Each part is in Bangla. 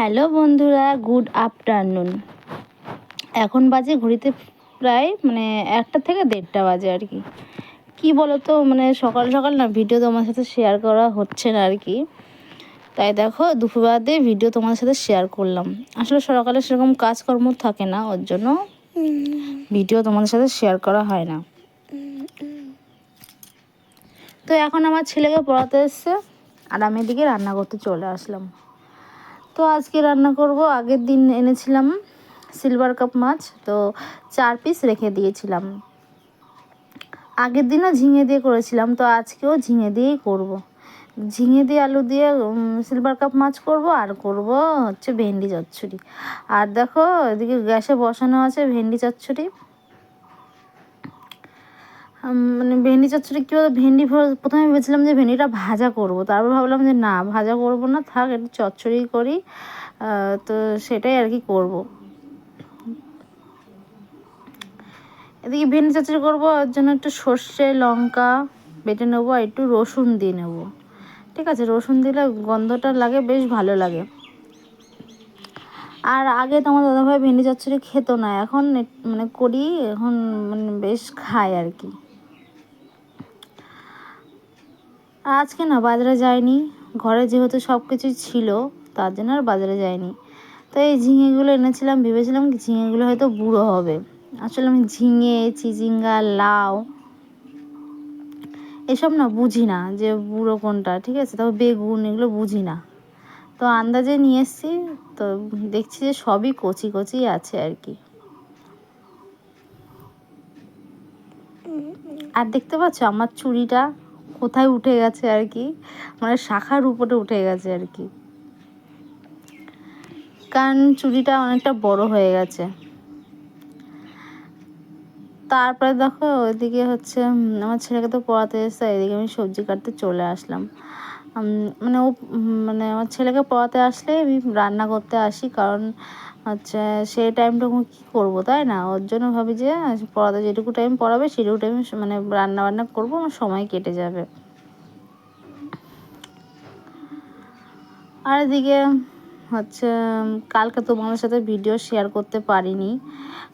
হ্যালো বন্ধুরা, গুড আফটারনুন। এখন বাজে ঘড়িতে প্রায় 1টা থেকে 1:30 বাজে আর কি। কী বলো তো, সকাল সকাল না ভিডিও তোমার সাথে শেয়ার করা হচ্ছে না আর কি। তাই দেখো দুপুরবেলা দিয়ে ভিডিও তোমাদের সাথে শেয়ার করলাম। আসলে সকালে সেরকম কাজকর্ম থাকে না, ওর জন্য ভিডিও তোমাদের সাথে শেয়ার করা হয় না। তো এখন আমার ছেলেকে পড়াতে এসছে আর আমি এদিকে রান্না করতে চলে আসলাম। তো আজকে রান্না করব, আগের দিন এনেছিলাম সিলভার কাপ মাছ, তো 4 পিস রেখে দিয়েছিলাম। আগের দিনও ঝিঙে দিয়ে করেছিলাম, তো আজকেও ঝিঙে দিয়েই করব। ঝিঙে দিয়ে আলু দিয়ে সিলভার কাপ মাছ করব, আর করব হচ্ছে ভেন্ডি চচ্চড়ি। আর দেখো এদিকে গ্যাসে বসানো আছে ভেন্ডি চচ্চড়ি। ভেন্ডি চচ্চড়ি কী বলতো, প্রথমে ভেবেছিলাম যে ভেন্ডিটা ভাজা করব, তারপর ভাবলাম যে না, ভাজা করব না, থাক একটু চচ্চড়ি করি। তো সেটাই আর কি করব। এদিকে ভেন্ডি চচ্চড়ি করবো, ওর জন্য একটু সর্ষে লঙ্কা বেটে নেবো আর একটু রসুন দিয়ে নেবো। ঠিক আছে, রসুন দিলে গন্ধটা লাগে, বেশ ভালো লাগে। আর আগে তো আমার দাদাভাই ভেন্ডি চচ্চড়ি খেত না, এখন করি, এখন বেশ খায় আর কি। আজকে না বাজারে যায়নি, ঘরে যেহেতু সব কিছুই ছিল তার জন্য আর বাজারে যায়নি। তো এই ঝিঙেগুলো এনেছিলাম, ভেবেছিলাম কি ঝিঙেগুলো হয়তো বুড়ো হবে। আসলে আমি ঝিঙে, চিচিঙ্গা, লাউ এসব না বুঝি না যে বুড়ো কোনটা, ঠিক আছে, তবে বেগুন এগুলো বুঝি না। তো আন্দাজে নিয়ে এসেছি, তো দেখছি যে সবই কচি কচি আছে আর কি। আর দেখতে পাচ্ছ আমার চুড়িটা কোথায় উঠে গেছে আর কি, শাখার উপরে উঠে গেছে আর কি, কারণ চুড়িটা অনেকটা বড় হয়ে গেছে। তারপরে দেখো ওইদিকে হচ্ছে আমার ছেলেকে তো পড়াতে এসে এদিকে আমি সবজি কাটতে চলে আসলাম। আমার ছেলেকে পড়াতে আসলে আমি রান্না করতে আসি, কারণ হচ্ছে সেই টাইমটুকু কী করবো, তাই না? ওর জন্য ভাবি যে পড়াতে যেটুকু টাইম পড়াবে সেটুকু টাইম রান্না বান্না করবো, আমার সময় কেটে যাবে। আর এদিকে হচ্ছে কালকে তোমাদের সাথে ভিডিও শেয়ার করতে পারিনি,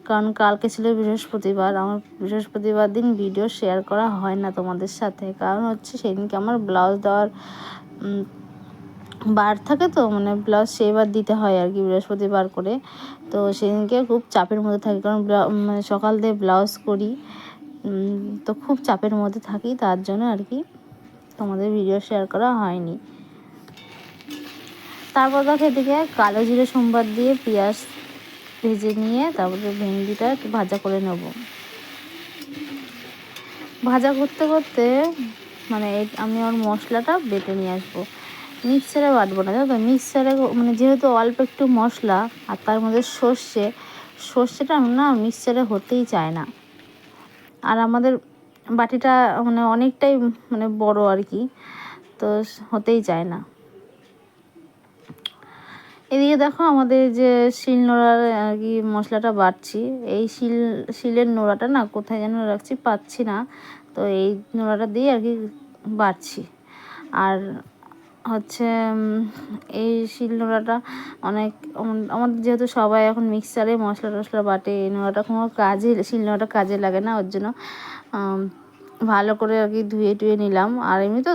কারণ কালকে ছিল বৃহস্পতিবার। আমার বৃহস্পতিবার দিন ভিডিও শেয়ার করা হয় না তোমাদের সাথে, কারণ হচ্ছে সেদিনকে আমার ব্লাউজ দেওয়ার বার থাকে, তো ব্লাউজ সেইবার দিতে হয় আর কি বৃহস্পতিবার করে। তো সেদিনকে খুব চাপের মধ্যে থাকি, কারণ সকাল দিয়ে ব্লাউজ করি, তো খুব চাপের মধ্যে থাকি, তার জন্য আর কি তোমাদের ভিডিও শেয়ার করা হয়নি। তারপর দেখো এদিকে কালো জিরে সোমবার দিয়ে পেঁয়াজ ভেজে নিয়ে তারপরে ভেন্ডিটা একটু ভাজা করে নেব। ভাজা করতে করতে আমি ওর মশলাটা বেটে নিয়ে আসবো। মিক্সারে বাটবো না, জানো তো, মিক্সারে যেহেতু অল্প একটু মশলা আর তার মধ্যে সর্ষেটা না মিক্সারে হতেই চায় না। আর আমাদের বাটিটা অনেকটাই বড় আর কি, তো হতেই চায় না। এদিকে দেখো আমাদের যে শিল নোড়ার আর কি মশলাটা বাটছি, এই শিলের নোড়াটা না কোথায় যেন রাখছি, পাচ্ছি না, তো এই নোড়াটা দিয়ে আর কি বাটছি। আর হচ্ছে এই শিল নোড়াটা আমাদের যেহেতু সবাই এখন মিক্সারে মশলা টশলা বাটে, এই নোড়াটা কোনো শিল নোড়াটা কাজে লাগে না, ওর জন্য ভালো করে আর কি ধুয়ে টুয়ে নিলাম। আর এমনি তো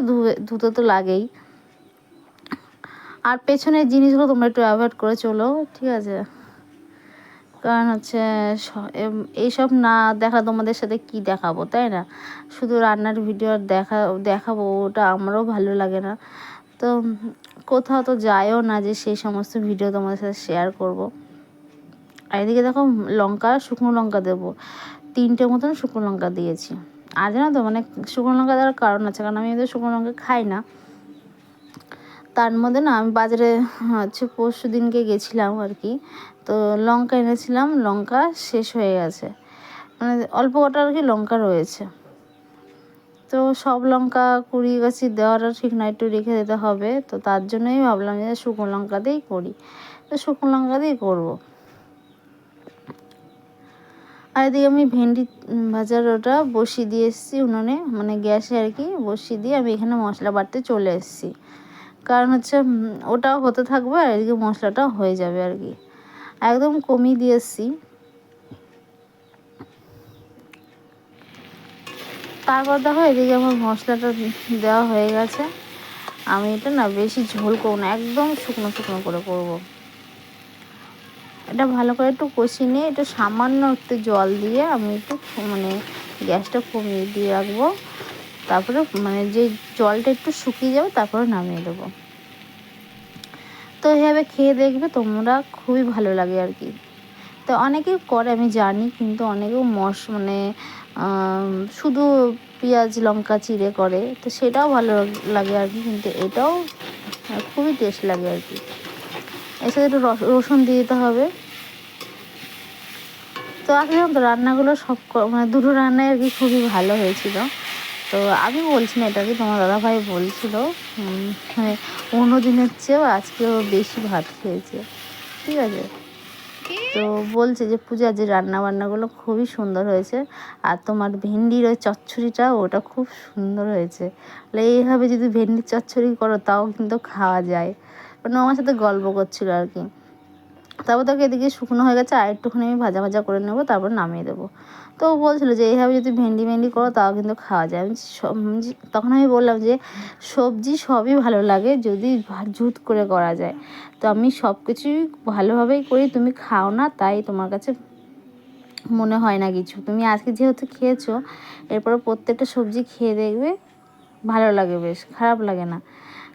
ধুতে তো লাগেই। আর পেছনের জিনিসগুলো তোমরা একটু অ্যাভয়েড করে চলো, ঠিক আছে, কারণ হচ্ছে এইসব না দেখা তোমাদের সাথে কি দেখাবো, তাই না? শুধু রান্নার ভিডিও দেখাবো, ওটা আমারও ভালো লাগে না। তো কোথাও তো যায়ও না যে সেই সমস্ত ভিডিও তোমাদের সাথে শেয়ার করব। আর এদিকে দেখো শুকনো লঙ্কা দেবো, 3টে মতন শুকনো লঙ্কা দিয়েছি। আর জানো তো শুকনো লঙ্কা দেওয়ার কারণ আছে, কারণ আমি এদের শুকনো লঙ্কা খাই না। তার মধ্যে না আমি বাজারে হচ্ছে পরশু দিনকে গেছিলাম আর কি, তো লঙ্কা এনেছিলাম, লঙ্কা শেষ হয়ে গেছে, অল্প কটা আর কি লঙ্কা রয়েছে। তো সব লঙ্কা কুড়িয়ে গেছি, দেওয়াটা ঠিক না, একটু রেখে দিতে হবে, তো তার জন্যই ভাবলাম যে শুকনো লঙ্কা দিয়েই করি, তো শুকনো লঙ্কা দিয়েই করবো। আর এদিকে আমি ভেন্ডি ভাজার ওটা বসিয়ে দিয়ে এসেছি উনুনে, গ্যাসে আর কি বসিয়ে দিয়ে আমি এখানে মশলা বাটতে চলে এসেছি। কারণ হচ্ছে ওটাও হতে থাকবে আর এদিকে মশলাটাও হয়ে যাবে আর কি। একদম কমিয়ে দিয়ে এসছি। তারপর দেখো এদিকে আমার মশলাটা দেওয়া হয়ে গেছে। আমি এটা না বেশি ঝোল করবো না, একদম শুকনো শুকনো করে করবো। এটা ভালো করে একটু কষিয়ে নিয়ে একটু সামান্য একটু জল দিয়ে আমি একটু মানে গ্যাসটা কমিয়ে দিয়ে রাখবো। তারপরে মানে যে জলটা একটু শুকিয়ে যাবে তারপরে নামিয়ে দেবো। তো এভাবে খেয়ে দেখবে তোমরা, খুবই ভালো লাগে আর কি। তো অনেকেই করে আমি জানি, কিন্তু অনেকেও মানে শুধু পেঁয়াজ লঙ্কা চিড়ে করে, তো সেটাও ভালো লাগে আর কি, কিন্তু এটাও খুবই টেস্ট লাগে আর কি। এর সাথে একটু রসুন দিয়ে দিতে হবে। তো আসলে তো রান্নাগুলো সব মানে দুটো রান্নাই আর কি খুবই ভালো হয়েছিল। তো আমি বলছি না এটাকে, তোমার দাদাভাই বলছিল মানে অন্য দিনের চেয়েও আজকেও বেশি ভাত খেয়েছে, ঠিক আছে। তো বলছে যে পূজা যে রান্নাবান্নাগুলো খুবই সুন্দর হয়েছে, আর তোমার ভেন্ডির ওই চচ্চড়িটা ওটা খুব সুন্দর হয়েছে। এইভাবে যদি ভেন্ডির চচ্চড়ি করো তাও কিন্তু খাওয়া যায়। মানে আমার সাথে গল্প করছিল আর কি। তারপর তাকে এদিকে শুকনো হয়ে গেছে, আর একটুখানি আমি ভাজা ভাজা করে নেবো, তারপর নামিয়ে দেবো। তো ও বলছিলো যে এইভাবে যদি ভেন্ডি করো তাও কিন্তু খাওয়া যায়। তখন আমি বললাম যে সবজি সবই ভালো লাগে যদি ঝুট করে করা যায়। তো আমি সব কিছুই ভালোভাবেই করি, তুমি খাও না তাই তোমার কাছে মনে হয় না কিছু। তুমি আজকে যেহেতু খেয়েছো, এরপরে প্রত্যেকটা সবজি খেয়ে দেখবে, ভালো লাগে, বেশ খারাপ লাগে না।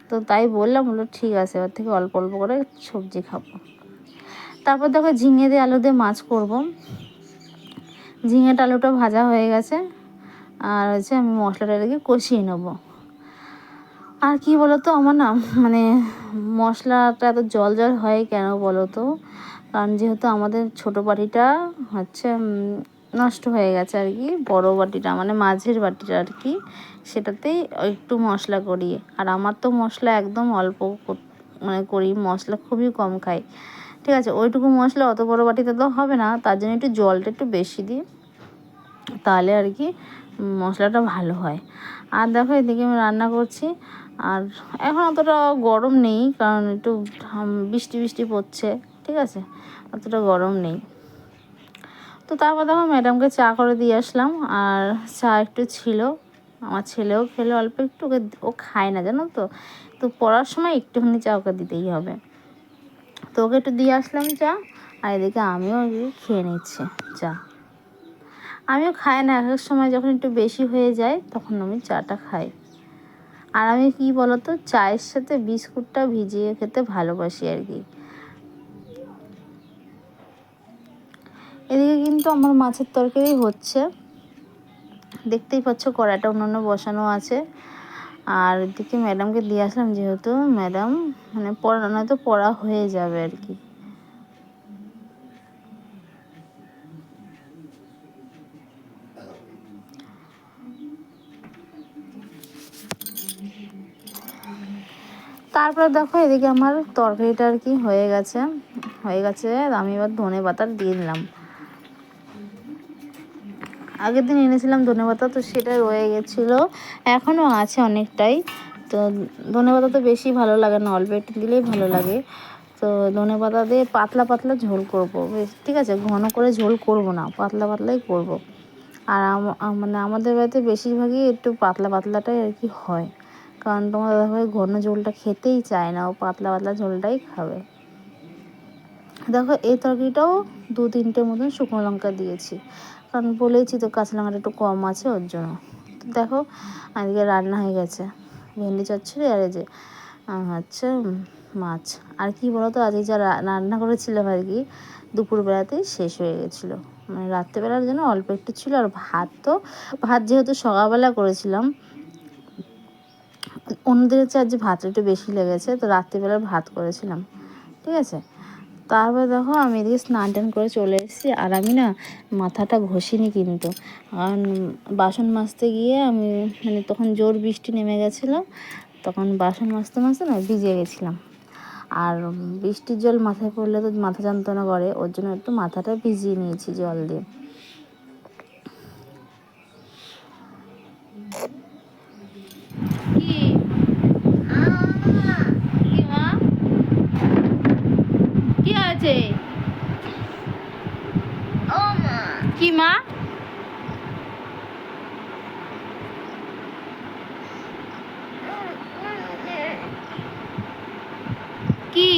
তো তাই বললাম, বললো ঠিক আছে, ওর থেকে অল্প অল্প করে সবজি খাবো। তারপর দেখো ঝিঙে দিয়ে আলু দিয়ে মাছ করব। ঝিঙেটা আলুটা ভাজা হয়ে গেছে, আর হচ্ছে আমি মশলাটা রেখে কষিয়ে নেবো। আর কি বলো তো, আমার না মানে মশলাটা এত জল জল হয় কেন বলো তো, কারণ যেহেতু আমাদের ছোটো বাটিটা হচ্ছে নষ্ট হয়ে গেছে আর কি, বড় বাটিটা মানে মাঝের বাটিটা আর কি, সেটাতেই একটু মশলা করি। আর আমার তো মশলা একদম অল্প মানে করি, মশলা খুবই কম খাই, ঠিক আছে। ওইটুকু মশলা অত বড় বাটিতে তো হবে না, তার জন্য একটু জলটা একটু বেশি দিই, তাহলে আর কি মশলাটা ভালো হয়। আর দেখো এদিকে আমি রান্না করছি, আর এখন অতটা গরম নেই, কারণ একটু বৃষ্টি বৃষ্টি পড়ছে, ঠিক আছে, অতটা গরম নেই। তো তারপর দেখো ম্যাডামকে চা করে দিয়ে আসলাম, আর চা একটু ছিল, আমার ছেলেও খেলে অল্প একটু, ও খায় না জানো তো, তো পড়ার সময় একটুখানি চা ওকে দিতেই হবে। তো ওকে একটু দিয়ে আসলাম চা, আর এদিকে আমিও খেয়ে নিচ্ছি চা। আমিও খাই না, এক এক সময় যখন একটু বেশি হয়ে যায় তখন আমি চাটা খাই। আর আমি কি বলতো, চায়ের সাথে বিস্কুটটা ভিজিয়ে খেতে ভালোবাসি আর কি। এদিকে কিন্তু আমার মাছের তরকারি হচ্ছে, দেখতেই পাচ্ছ কড়াইটা অন্যান্য বসানো আছে। আর এদিকে ম্যাডামকে দিয়ে আসলাম, যেহেতু ম্যাডাম মানে পড়া নয়তো পড়া হয়ে যাবে আর কি। তারপরে দেখো এদিকে আমার তরকারিটা আর কি হয়ে গেছে। আমি এবার ধনেপাতা দিয়ে দিলাম। আগের দিন এনেছিলাম ধনেপাতা, তো সেটা রয়ে গেছিলো, এখনও আছে অনেকটাই। তো ধনেপাতা তো বেশি ভালো লাগে না, অল্প একটু দিলেই ভালো লাগে। তো ধনেপাতা দিয়ে পাতলা পাতলা ঝোল করবো, বেশ ঠিক আছে, ঘন করে ঝোল করব না, পাতলা পাতলাই করব। আর মানে আমাদের বাড়িতে বেশিরভাগই একটু পাতলা পাতলাটাই আর কি হয়, কারণ তোমার দাদাভাই ঘন ঝোলটা খেতেই চায় না, ও পাতলা পাতলা ঝোলটাই খাবে। দেখো এই তরকারিটাও 2-3টে মতন শুকনো লঙ্কা দিয়েছি, কারণ বলেছি তো কাঁচা লঙ্কাটা একটু কম আছে ওর জন্য। তো দেখো আজকে রান্না হয়ে গেছে ভেন্ডি চচ্চড়ি, আর এই যে হচ্ছে মাছ। আর কি বলো তো, আজকে যা রান্না করেছিলাম আর কি দুপুরবেলাতেই শেষ হয়ে গেছিলো, মানে রাত্রেবেলার জন্য অল্প একটু ছিল। আর ভাত যেহেতু সকালবেলা করেছিলাম, অন্যদের হচ্ছে আজ ভাতটা একটু বেশি লেগেছে, তো রাত্রিবেলার ভাত করেছিলাম, ঠিক আছে। তারপরে দেখো আমি এদিকে স্নান টান করে চলে এসেছি, আর আমি না মাথাটা ঘষিনি কিন্তু, কারণ বাসন মাজতে গিয়ে আমি মানে তখন জোর বৃষ্টি নেমে গেছিলো, তখন বাসন মাজতে মাজতে না ভিজে গেছিলাম। আর বৃষ্টির জল মাথায় পড়লে তো মাথা যন্ত্রণা করে, ওর জন্য একটু মাথাটা ভিজিয়ে নিয়েছি জল দিয়ে। কি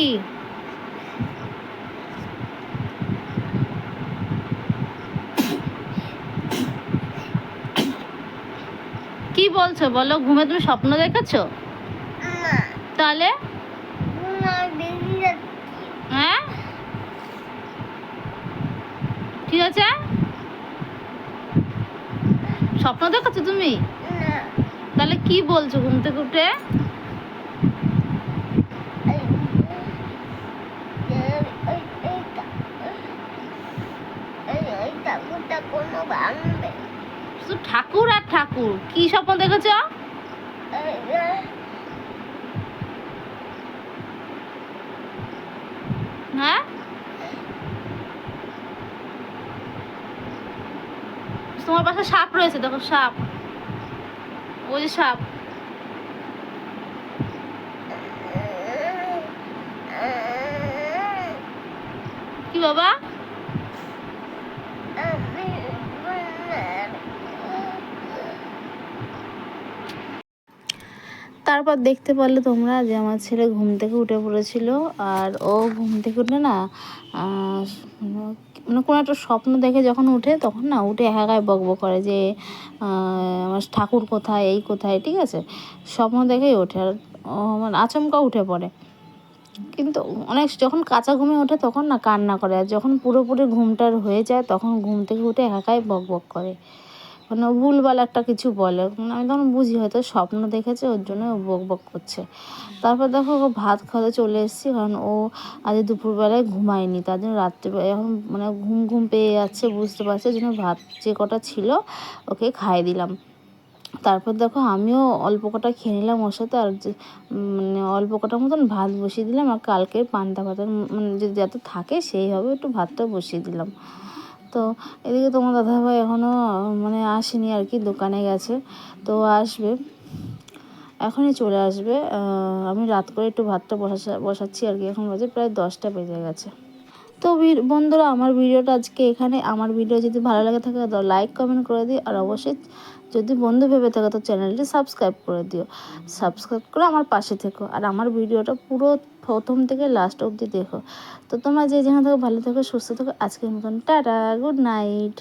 কি বলছো বলো? ঘুমে তুমি স্বপ্ন দেখেছো? তাহলে হ্যাঁ ঠিক আছে, স্বপ্ন দেখেছো তুমি? তাহলে কি বলছো ঘুম থেকে উঠে? শুধু ঠাকুর আর ঠাকুর, কি স্বপ্ন দেখেছো? হ্যাঁ তোমার পাশে সাপ রয়েছে, দেখো সাপ, ওই যে সাপ। কি বাবা? তারপর দেখতে পারলে তোমরা যে আমার ছেলে ঘুম থেকে উঠে পড়েছিল, আর ও ঘুম থেকে উঠে না মানে কোনো একটা স্বপ্ন দেখে যখন উঠে তখন না উঠে একাই বকবক করে যে আমার ঠাকুর কোথায়, এই কোথায়, ঠিক আছে, স্বপ্ন দেখেই ওঠে। আর মানে আচমকা উঠে পড়ে, কিন্তু অনেক যখন কাঁচা ঘুমে ওঠে তখন না কান্না করে, আর যখন পুরোপুরি ঘুমটার হয়ে যায় তখন ঘুম থেকে উঠে একাই বকবক করে, মানে ভুলভাল একটা কিছু বলে। আমি তখন বুঝি হয়তো স্বপ্ন দেখেছে, ওর জন্য ও বক বক করছে। তারপর দেখো ও ভাত খাওয়াতে চলে এসেছি, কারণ ও আজ দুপুরবেলায় ঘুমায়নি, তার জন্য রাত্রিবেলায় এখন মানে ঘুম ঘুম পেয়ে যাচ্ছে, বুঝতে পারছে, ওই জন্য ভাত যে কটা ছিল ওকে খাইয়ে দিলাম। তারপর দেখো আমিও অল্প কটা খেয়ে নিলাম ওর সাথে, আর মানে অল্প কটার মতন ভাত বসিয়ে দিলাম, আর কালকের পান্তা ভাতের মানে যদি যাতে থাকে সেইভাবে একটু ভাতটা বসিয়ে দিলাম। তো এদিকে তোমার দাদাভাই এখনও মানে আসেনি আর কি, দোকানে গেছে, তো আসবে, এখনই চলে আসবে। আমি রাত করে একটু ভাতটা বসাচ্ছি আর কি, এখন বাজে প্রায় 10টা বেজে গেছে। তো বন্ধুরা, আমার ভিডিওটা আজকে এখানে। আমার ভিডিও যদি ভালো লাগে থাকে তো লাইক কমেন্ট করে দিও, আর অবশ্যই যদি বন্ধু ভেবে থাকো তো চ্যানেলটি সাবস্ক্রাইব করে দিও, সাবস্ক্রাইব করে আমার পাশে থেকো, আর আমার ভিডিওটা পুরো প্রথম থেকে লাস্ট অবধি দেখো। তো তোমরা যে যেখানে থাকো ভালো থেকো, সুস্থ থেকো, আজকের মতন টাটা, গুড নাইট।